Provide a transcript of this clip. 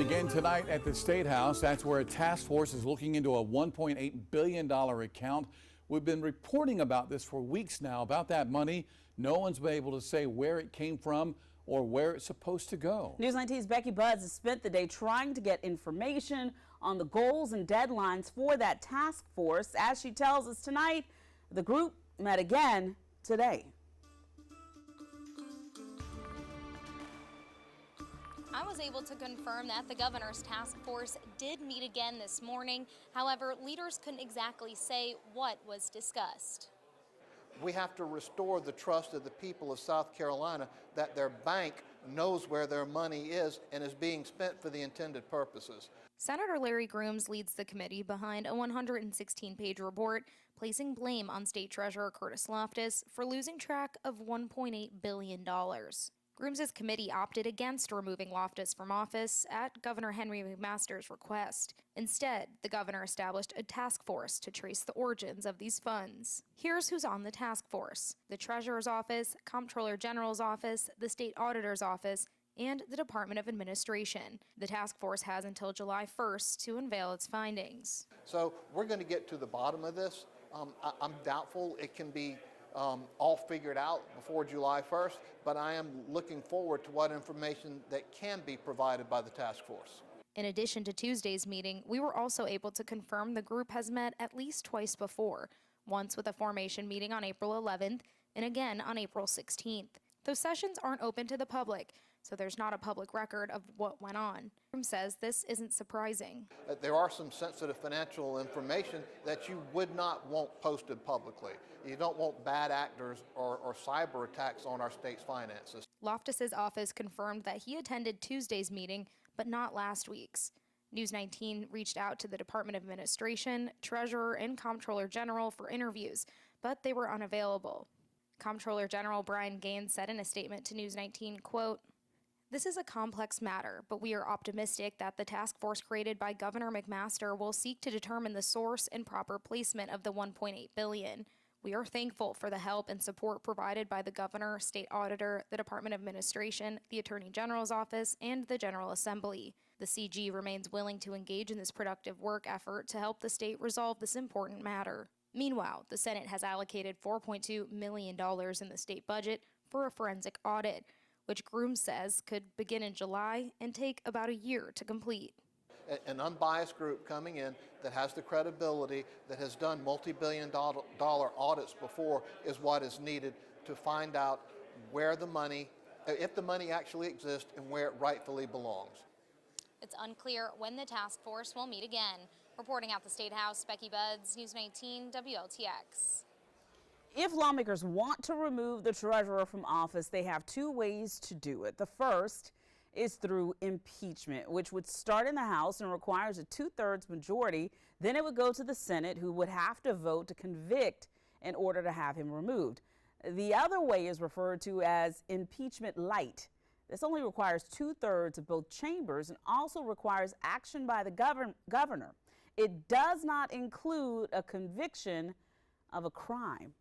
begin tonight at the State House. That's where a task force is looking into a $1.8 billion account. We've been reporting about this for weeks now, about that money. No one's been able to say where it came from or where it's supposed to go. News 19's Becky Buds has spent the day trying to get information on the goals and deadlines for that task force. As she tells us tonight, the group met again today. I was able to confirm that the governor's task force did meet again this morning. However, leaders couldn't exactly say what was discussed. We have to restore the trust of the people of South Carolina that their bank knows where their money is and is being spent for the intended purposes. Senator Larry Grooms leads the committee behind a 116-page report placing blame on State Treasurer Curtis Loftus for losing track of $1.8 billion. Grooms' committee opted against removing Loftus from office at Governor Henry McMaster's request. Instead, the governor established a task force to trace the origins of these funds. Here's who's on the task force: the Treasurer's Office, Comptroller General's Office, the State Auditor's Office, and the Department of Administration. The task force has until July 1st to unveil its findings. So we're going to get to the bottom of this. I'm doubtful it can be all figured out before July 1st, but I am looking forward to what information that can be provided by the task force. In addition to Tuesday's meeting, we were also able to confirm the group has met at least twice before, once with a formation meeting on April 11th and again on April 16th. Those sessions aren't open to the public, so there's not a public record of what went on. Grooms says this isn't surprising. There are some sensitive financial information that you would not want posted publicly. You don't want bad actors or cyber attacks on our state's finances. Loftus's office confirmed that he attended Tuesday's meeting, but not last week's. News 19 reached out to the Department of Administration, Treasurer, and Comptroller General for interviews, but they were unavailable. Comptroller General Brian Gaines said in a statement to News 19, quote, "This is a complex matter, but we are optimistic that the task force created by Governor McMaster will seek to determine the source and proper placement of the $1.8 billion. We are thankful for the help and support provided by the governor, state auditor, the Department of Administration, the Attorney General's office, and the General Assembly. The CG remains willing to engage in this productive work effort to help the state resolve this important matter." Meanwhile, the Senate has allocated $4.2 million in the state budget for a forensic audit, which Grooms says could begin in July and take about a year to complete. An unbiased group coming in that has the credibility, that has done multi-billion-dollar audits before, is what is needed to find out where the money, if the money actually exists, and where it rightfully belongs. It's unclear when the task force will meet again. Reporting out the State House, Becky Buds, News 19 WLTX. If lawmakers want to remove the treasurer from office, they have two ways to do it. The first is through impeachment, which would start in the House and requires a 2/3 majority. Then it would go to the Senate, who would have to vote to convict in order to have him removed. The other way is referred to as impeachment light. This only requires 2/3 of both chambers and also requires action by the governor. It does not include a conviction of a crime.